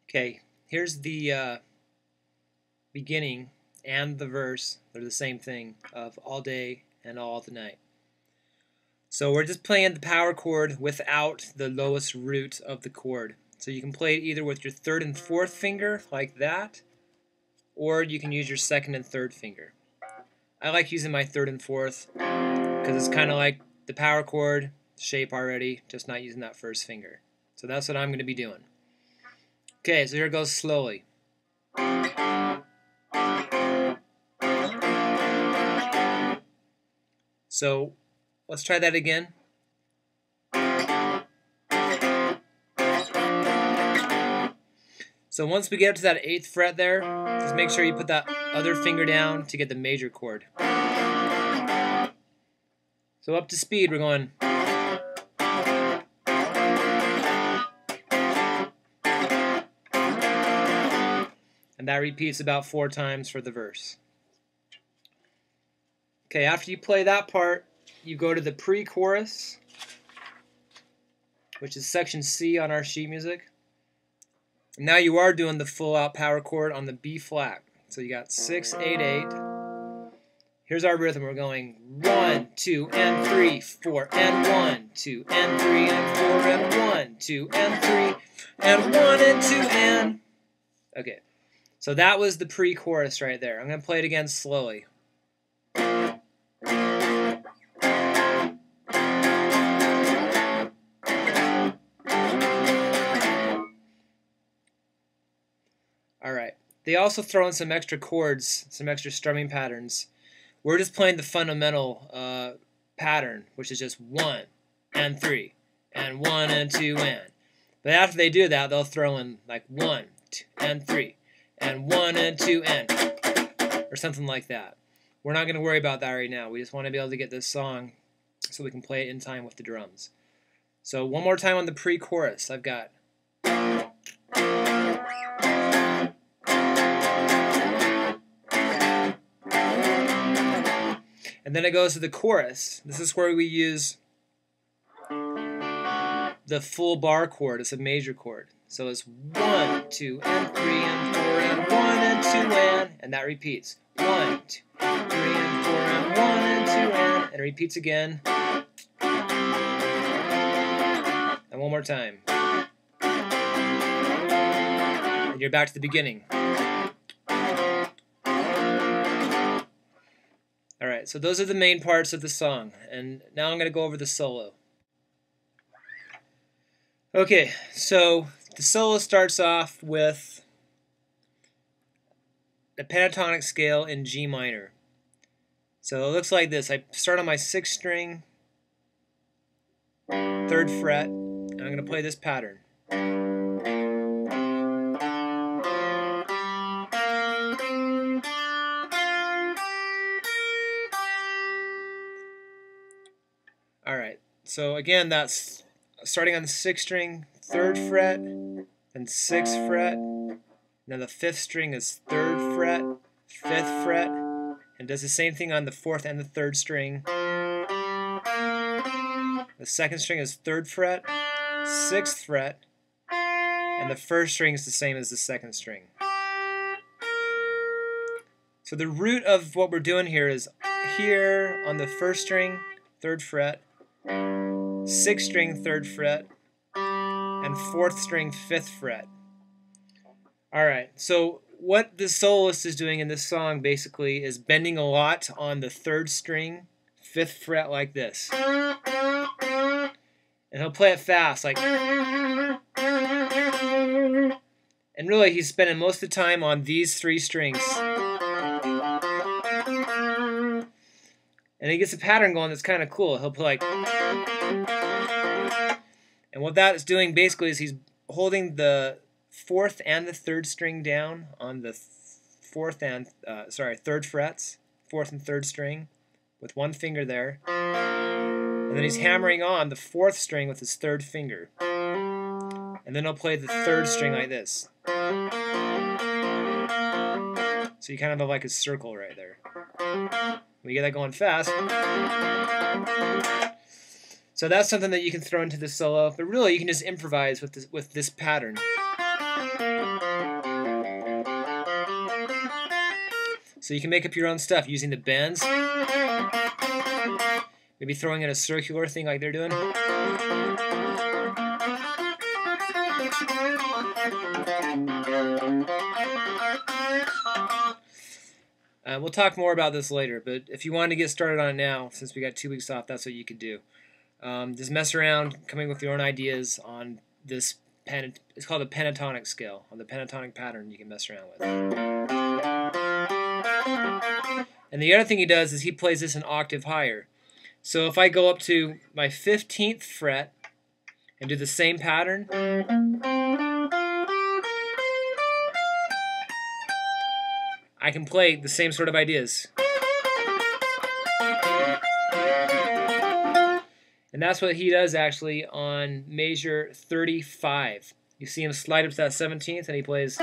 Okay, here's the beginning and the verse. They're the same thing of all day and all the night. So we're just playing the power chord without the lowest root of the chord. So you can play it either with your third and fourth finger like that, or you can use your second and third finger. I like using my third and fourth because it's kind of like the power chord shape already, just not using that first finger. So that's what I'm going to be doing. Okay, so here it goes slowly. So let's try that again. So once we get up to that 8th fret there, just make sure you put that other finger down to get the major chord. So up to speed, we're going. And that repeats about 4 times for the verse. Okay, after you play that part, you go to the pre-chorus, which is section C on our sheet music. Now you are doing the full-out power chord on the B flat. So you got 6, 8, 8. Here's our rhythm. We're going 1, 2, and 3, 4, and 1, 2, and 3, and 4, and 1, 2, and 3, and 1, and 2, and... Okay, so that was the pre-chorus right there. I'm going to play it again slowly. Alright, they also throw in some extra chords, some extra strumming patterns. We're just playing the fundamental pattern, which is just 1 and 3, and 1 and 2 and. But after they do that, they'll throw in like 1, 2, and 3, and 1 and 2 and, or something like that. We're not going to worry about that right now. We just want to be able to get this song so we can play it in time with the drums. So one more time on the pre-chorus. I've got... And then it goes to the chorus. This is where we use the full bar chord. It's a major chord. So it's 1, 2, and 3, and 4, and 1, and 2, and that repeats. 1, 2, 3, and 4, and 1, and 2, and it repeats again. And one more time. And you're back to the beginning. Alright, so those are the main parts of the song, and now I'm going to go over the solo. Okay, so the solo starts off with the pentatonic scale in G minor. So it looks like this. I start on my 6th string, 3rd fret, and I'm going to play this pattern. Alright, so again, that's starting on the 6th string, 3rd fret, then 6th fret, now the 5th string is 3rd fret, 5th fret, and does the same thing on the 4th and the 3rd string. The 2nd string is 3rd fret, 6th fret, and the 1st string is the same as the 2nd string. So the root of what we're doing here is here on the 1st string, 3rd fret, 6th string, 3rd fret, and 4th string, 5th fret. Alright, so what the soloist is doing in this song basically is bending a lot on the 3rd string, 5th fret like this. And he'll play it fast, like... And really, he's spending most of the time on these 3 strings. And he gets a pattern going that's kind of cool. He'll play like... And what that is doing basically is he's holding the 4th and the 3rd string down on the 3rd frets, 4th and 3rd string, with one finger there. And then he's hammering on the 4th string with his 3rd finger. And then he'll play the 3rd string like this. So you kind of have like a circle right there. When you get that going fast. So that's something that you can throw into the solo, but really you can just improvise with this pattern. So you can make up your own stuff using the bends. Maybe throwing in a circular thing like they're doing. We'll talk more about this later, but if you wanted to get started on it now, since we got 2 weeks off, that's what you could do. Just mess around, coming with your own ideas on this it's called a pentatonic scale, on the pentatonic pattern you can mess around with. And the other thing he does is he plays this an octave higher. So if I go up to my 15th fret and do the same pattern, I can play the same sort of ideas. And that's what he does actually on measure 35. You see him slide up to that 17th and he plays.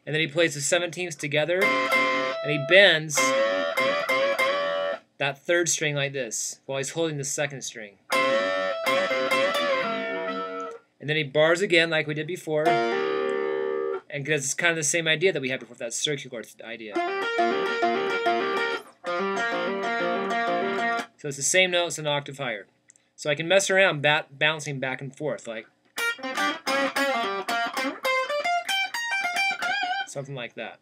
And then he plays the 17ths together and he bends that third string like this while he's holding the second string. And then he bars again like we did before. And because it's kind of the same idea that we had before, that circular idea. So it's the same notes an octave higher. So I can mess around bouncing back and forth, like something like that.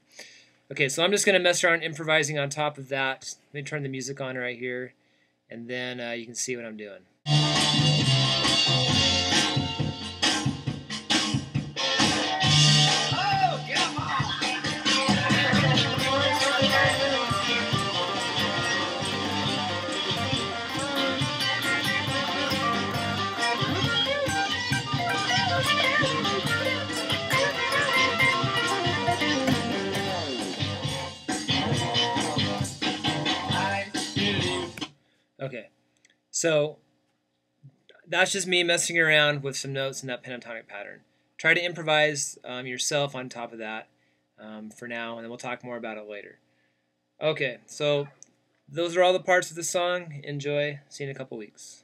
Okay, so I'm just going to mess around improvising on top of that. Let me turn the music on right here, and then you can see what I'm doing. Okay, so that's just me messing around with some notes in that pentatonic pattern. Try to improvise yourself on top of that for now, and then we'll talk more about it later. Okay, so those are all the parts of the song. Enjoy. See you in a couple weeks.